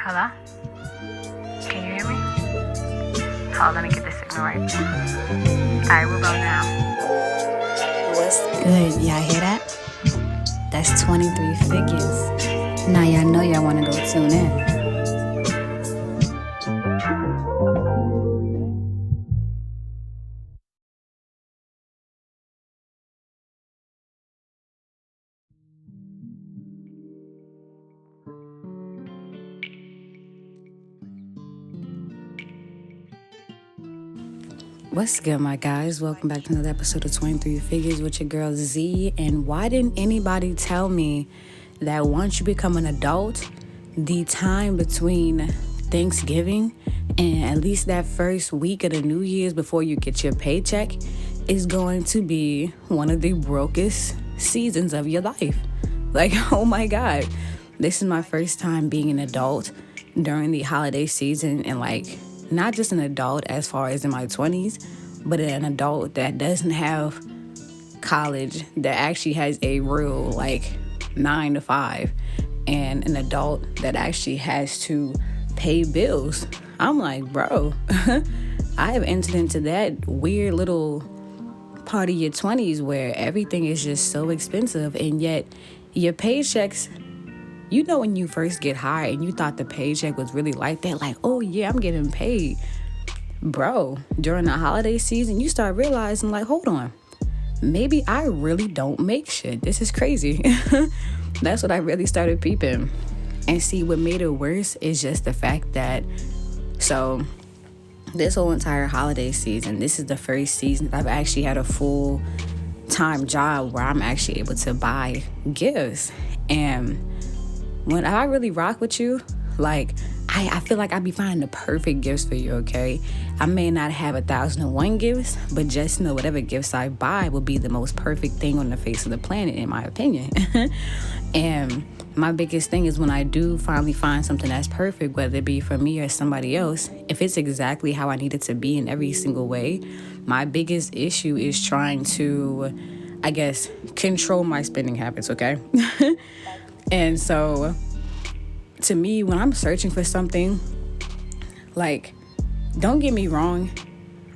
Hello? Can you hear me? Hold on, let me get the signal right. Alright, we'll go now. What's good? Y'all hear that? That's 23 figures. Now y'all know y'all want to go tune in. What's good, my guys? Welcome back to another episode of 23 Figures with your girl Z. And why didn't anybody tell me that once you become an adult, the time between Thanksgiving and at least that first week of the New Year's before you get your paycheck is going to be one of the brokest seasons of your life? Like, oh my God. This is my first time being an adult during the holiday season, and not just an adult as far as in my 20s, but an adult that doesn't have college, that actually has a real 9 to 5, and an adult that actually has to pay bills. I'm like, bro, I have entered into that weird little part of your 20s where everything is just so expensive, and yet your paychecks, you know, when you first get hired and you thought the paycheck was really like that, like, oh yeah, I'm getting paid. Bro, during the holiday season, you start realizing, hold on, maybe I really don't make shit. This is crazy. That's what I really started peeping. And see, what made it worse is just the fact that, so this whole entire holiday season, this is the first season that I've actually had a full-time job where I'm actually able to buy gifts. And when I really rock with you, I feel like I be finding the perfect gifts for you, okay? I may not have 1,001 gifts, but just know whatever gifts I buy will be the most perfect thing on the face of the planet, in my opinion. And my biggest thing is when I do finally find something that's perfect, whether it be for me or somebody else, if it's exactly how I need it to be in every single way, my biggest issue is trying to, control my spending habits, okay? And so, to me, when I'm searching for something, don't get me wrong,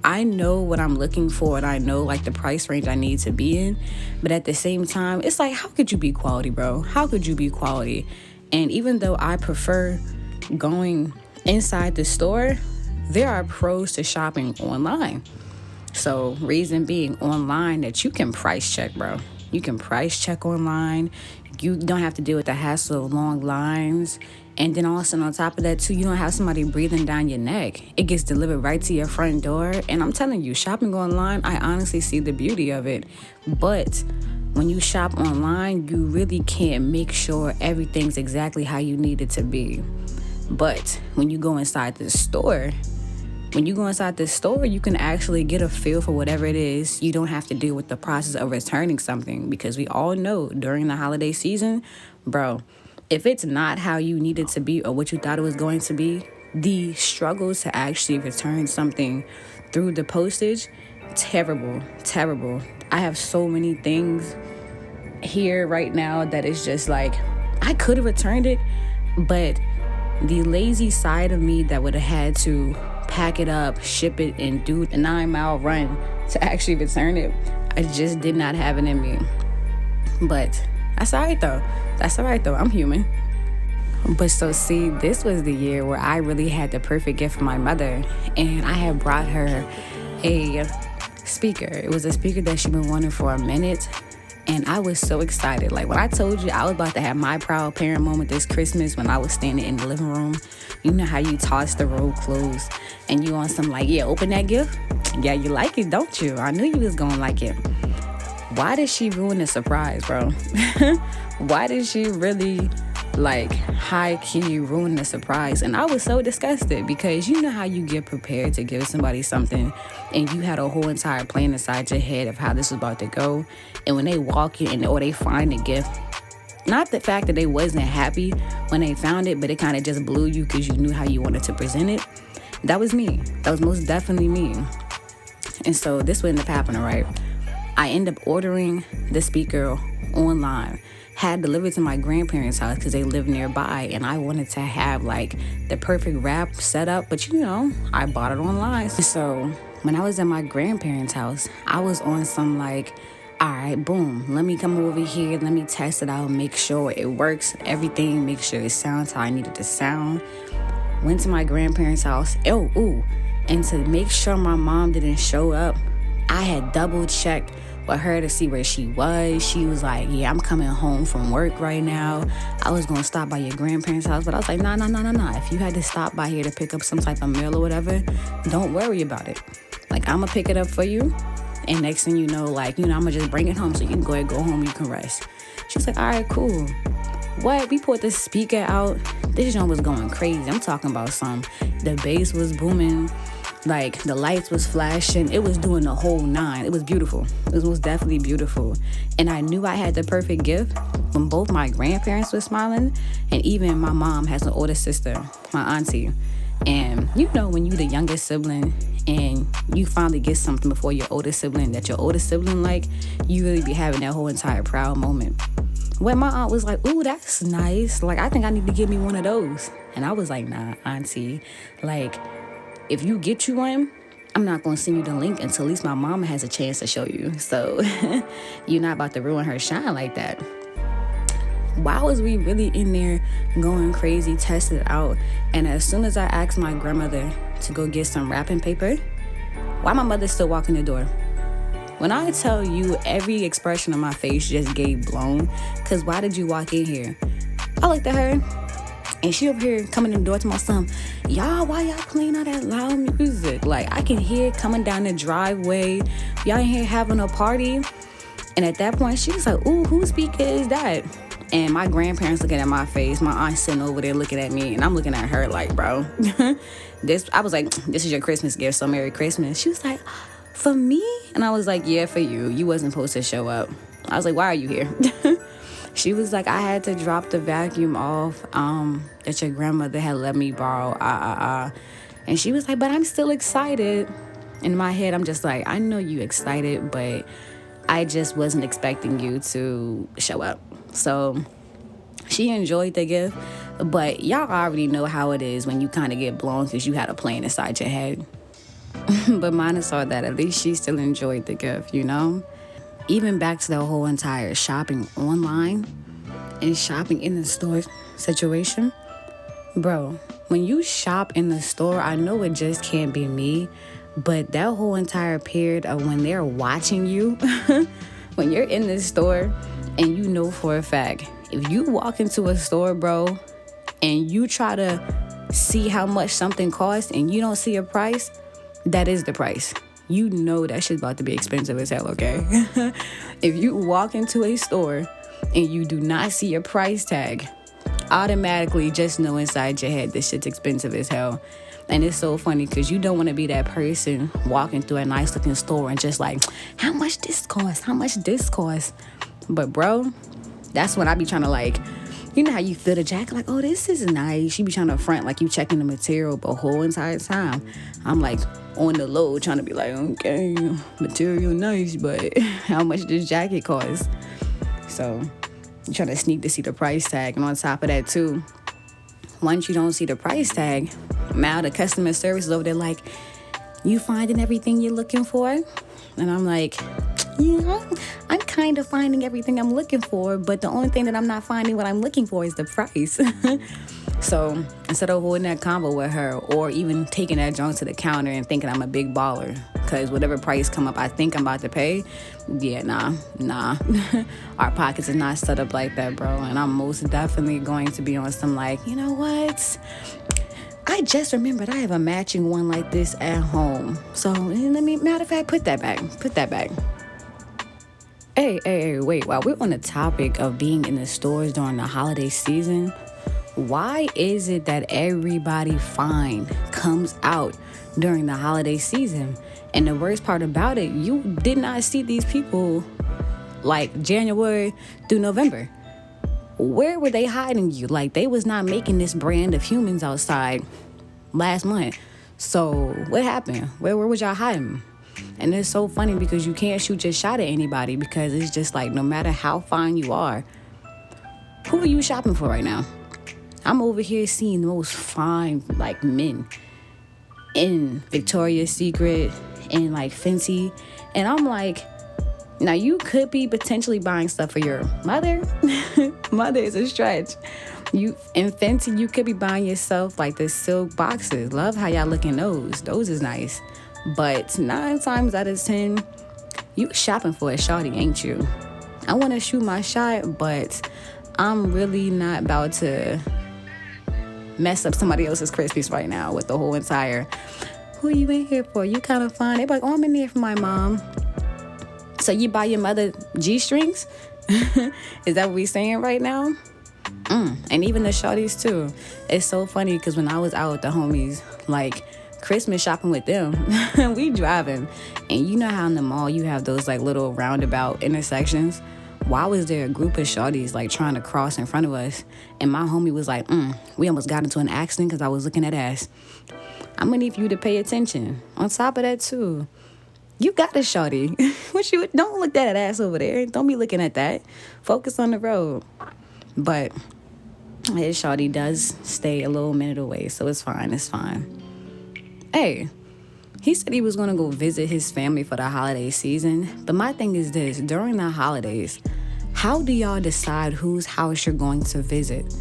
I know what I'm looking for and I know the price range I need to be in, but at the same time, it's how could you be quality, bro? How could you be quality? And even though I prefer going inside the store, there are pros to shopping online. So, reason being online that you can price check, bro. You can price check online. You don't have to deal with the hassle of long lines. And then also on top of that too, you don't have somebody breathing down your neck. It gets delivered right to your front door. And I'm telling you, shopping online, I honestly see the beauty of it. But when you shop online, you really can't make sure everything's exactly how you need it to be. But when you go inside the store, you can actually get a feel for whatever it is. You don't have to deal with the process of returning something, because we all know during the holiday season, bro, if it's not how you need it to be or what you thought it was going to be, the struggles to actually return something through the postage, terrible. I have so many things here right now that is just I could have returned it, but the lazy side of me that would have had to pack it up, ship it, and do a 9-mile run to actually return it, I just did not have it in me. But that's all right though. I'm human. But so see, this was the year where I really had the perfect gift for my mother, and I had brought her a speaker. It was a speaker that she'd been wanting for a minute. And I was so excited. When I told you I was about to have my proud parent moment this Christmas when I was standing in the living room, you know how you toss the roll closed and you on some open that gift? Yeah, you like it, don't you? I knew you was gonna like it. Why did she ruin the surprise, bro? Why did she really high-key ruin the surprise? And I was so disgusted, because you know how you get prepared to give somebody something and you had a whole entire plan inside your head of how this was about to go, and when they walk in or they find a gift, not the fact that they wasn't happy when they found it, but it kind of just blew you because you knew how you wanted to present it. That was me. That was most definitely me. And so this would end up happening, right? I end up ordering the speaker online. had delivered to my grandparents' house because they live nearby, and I wanted to have like the perfect wrap set up, but I bought it online. So when I was at my grandparents' house, I was on some like, all right, boom, let me come over here, let me test it out, make sure it works, everything, make sure it sounds how I need it to sound. Went to my grandparents' house, and to make sure my mom didn't show up, I had double checked with her to see where she was. She was like, yeah, I'm coming home from work right now. I was going to stop by your grandparents' house, but I was like, nah. If you had to stop by here to pick up some type of mail or whatever, don't worry about it. Like, I'm going to pick it up for you. And next thing you know, I'm going to just bring it home so you can go ahead, go home, you can rest. She was like, all right, cool. What? We put the speaker out. This joint was going crazy. I'm talking about the bass was booming. Like, the lights was flashing. It was doing the whole nine. It was beautiful. It was most beautiful. And I knew I had the perfect gift when both my grandparents were smiling, and even my mom has an older sister, my auntie. And when you the youngest sibling and you finally get something before your older sibling that your older sibling like, you really be having that whole entire proud moment. When my aunt was like, ooh, that's nice. Like, I think I need to give me one of those. And I was like, nah, auntie. Like, if you get you one, I'm not going to send you the link until at least my mama has a chance to show you. So you're not about to ruin her shine like that. Why was we really in there going crazy, testing it out? And as soon as I asked my grandmother to go get some wrapping paper, why my mother still walking the door? When I tell you every expression on my face just gave blown, because why did you walk in here? I looked at her. And she over here coming in the door to my son, y'all, why y'all playing all that loud music? Like, I can hear it coming down the driveway. Y'all in here having a party. And at that point, she was like, ooh, whose speaker is that? And my grandparents looking at my face. My aunt sitting over there looking at me. And I'm looking at her like, bro. I was like, this is your Christmas gift, so Merry Christmas. She was like, for me? And I was like, yeah, for you. You wasn't supposed to show up. I was like, why are you here? She was like, I had to drop the vacuum off that your grandmother had let me borrow. And she was like, but I'm still excited. In my head, I'm just like, I know you excited, but I just wasn't expecting you to show up. So she enjoyed the gift. But y'all already know how it is when you kind of get blown because you had a plan inside your head. But mine saw that at least she still enjoyed the gift, Even back to the whole entire shopping online and shopping in the store situation. Bro, when you shop in the store, I know it just can't be me, but that whole entire period of when they're watching you, when you're in the store and you know for a fact, if you walk into a store, bro, and you try to see how much something costs and you don't see a price, that is the price. You know that shit's about to be expensive as hell, okay? If you walk into a store and you do not see a price tag, automatically just know inside your head this shit's expensive as hell. And it's so funny because you don't want to be that person walking through a nice looking store and just like, how much this cost? How much this cost? But bro, that's when I be trying to like, you know how you feel the jacket, like, oh, this is nice. You be trying to front like you checking the material the whole entire time. I'm like on the low trying to be like, okay, material nice, but how much this jacket cost? So you trying to sneak to see the price tag. And on top of that too, once you don't see the price tag, now the customer service is over there like, you finding everything you're looking for? And I'm like, yeah, I'm kind of finding everything I'm looking for, but the only thing that I'm not finding what I'm looking for is the price. So instead of holding that combo with her or even taking that junk to the counter and thinking I'm a big baller, because whatever price come up I think I'm about to pay, yeah, nah. Our pockets is not set up like that, bro. And I'm most definitely going to be on some like, you know what? I just remembered I have a matching one like this at home. So matter of fact, put that back. Hey, wait, while we're on the topic of being in the stores during the holiday season, why is it that everybody fine comes out during the holiday season? And the worst part about it, you did not see these people like January through November. Where were they hiding you? Like, they was not making this brand of humans outside last month. So what happened? Where was y'all hiding? And it's so funny because you can't shoot your shot at anybody because it's just like no matter how fine you are, Who are you shopping for right now? I'm over here seeing the most fine, like, men in Victoria's Secret and, like, Fenty. And I'm like, now you could be potentially buying stuff for your mother. Mother is a stretch. You in Fenty, you could be buying yourself, like, the silk boxes. Love how y'all look in those. Those is nice. But 9 times out of 10, you shopping for a shawty, ain't you? I want to shoot my shot, but I'm really not about to mess up somebody else's Christmas right now with the whole entire, who you in here for? You kind of fine. They be like, oh, I'm in here for my mom. So you buy your mother G-strings? Is that what we saying right now? And even the shawties too. It's so funny because when I was out with the homies, like, Christmas shopping with them, we driving. And you know how in the mall you have those, like, little roundabout intersections? Why was there a group of shawties, like, trying to cross in front of us? And my homie was like, we almost got into an accident because I was looking at ass. I'm going to need you to pay attention. On top of that, too, you got a shawty. Don't look at that ass over there. Don't be looking at that. Focus on the road. But his shawty does stay a little minute away, so it's fine. It's fine. Hey, he said he was going to go visit his family for the holiday season. But my thing is this, during the holidays, how do y'all decide whose house you're going to visit?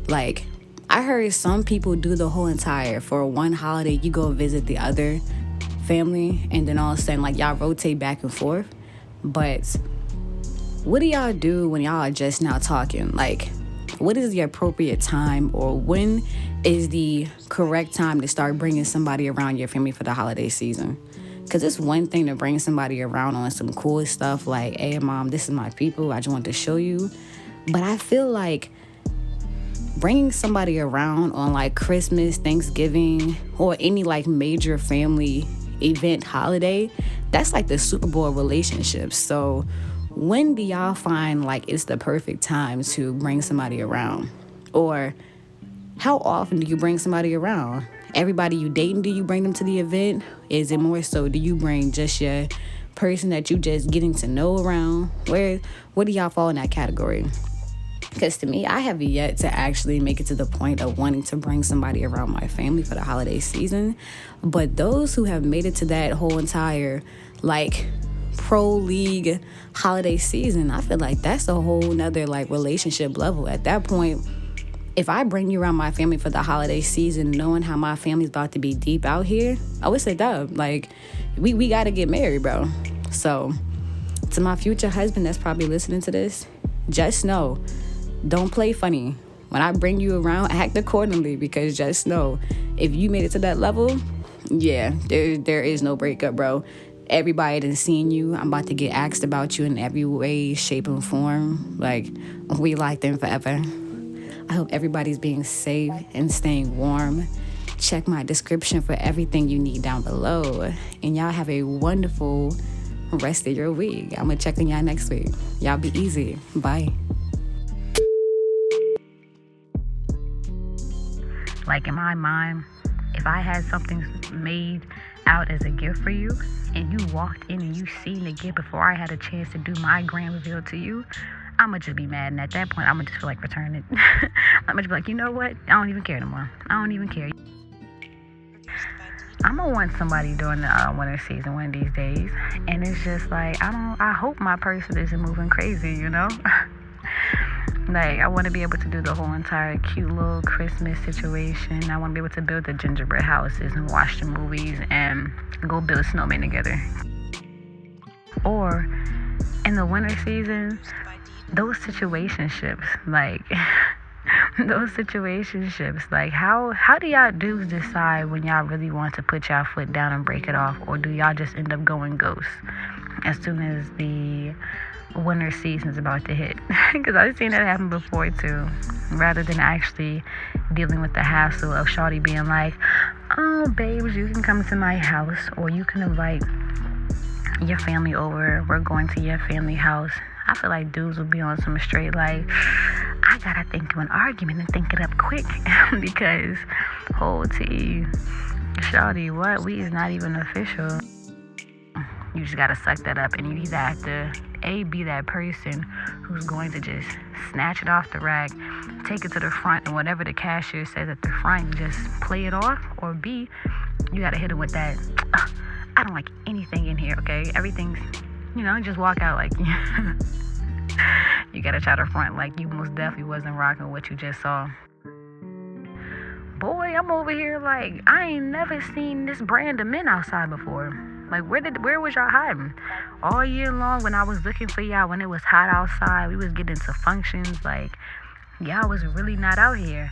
Like, I heard some people do the whole entire, for one holiday, you go visit the other family, and then all of a sudden, like, y'all rotate back and forth. But what do y'all do when y'all are just now talking? Like, what is the appropriate time, or when is the correct time to start bringing somebody around your family for the holiday season? Because it's one thing to bring somebody around on some cool stuff like, hey, mom, this is my people, I just want to show you. But I feel like bringing somebody around on, like, Christmas, Thanksgiving, or any, like, major family event holiday, that's like the Super Bowl relationships. So when do y'all find, like, it's the perfect time to bring somebody around? Or how often do you bring somebody around? Everybody you dating, do you bring them to the event? Is it more so, do you bring just your person that you just getting to know around? What do y'all fall in that category? Because to me, I have yet to actually make it to the point of wanting to bring somebody around my family for the holiday season. But those who have made it to that whole entire, like, pro league holiday season, I feel like that's a whole nother, like, relationship level. At that point, if I bring you around my family for the holiday season, knowing how my family's about to be deep out here, I would say, dub, like, we got to get married, bro. So to my future husband that's probably listening to this, just know, don't play funny. When I bring you around, act accordingly, because just know, if you made it to that level, yeah, there is no breakup, bro. Everybody done seen you. I'm about to get asked about you in every way, shape, and form. Like, we like them forever. I hope everybody's being safe and staying warm. Check my description for everything you need down below. And y'all have a wonderful rest of your week. I'm going to check on y'all next week. Y'all be easy. Bye. Like, in my mind, if I had something made out as a gift for you, and you walked in and you seen the gift before I had a chance to do my grand reveal to you, I'ma just be mad. And at that point, I'ma just feel like returning it. I'ma just be like, you know what? I don't even care no more. I don't even care. I'ma want somebody during the winter season one of these days. And it's just like, I hope my person isn't moving crazy, you know? Like, I want to be able to do the whole entire cute little Christmas situation. I want to be able to build the gingerbread houses and watch the movies and go build a snowman together. Or in the winter season, those situationships, like, how do y'all dudes decide when y'all really want to put y'all foot down and break it off? Or do y'all just end up going ghost as soon as the winter season is about to hit? Because I've seen that happen before too, rather than actually dealing with the hassle of shawty being like, oh babes, you can come to my house, or you can invite your family over, we're going to your family house. I feel like dudes will be on some straight, like, I gotta think of an argument and think it up quick. Because whole tea, shawty, what, we is not even official. You just gotta suck that up, and you either have to be that person who's going to just snatch it off the rack, take it to the front, and whatever the cashier says at the front, just play it off, or B, you gotta hit it with that, I don't like anything in here, okay? Everything's, just walk out like you gotta try to front like you most definitely wasn't rocking what you just saw. Boy, I'm over here like I ain't never seen this brand of men outside before. Like, where was y'all hiding? All year long when I was looking for y'all, when it was hot outside, we was getting to functions, like, y'all was really not out here.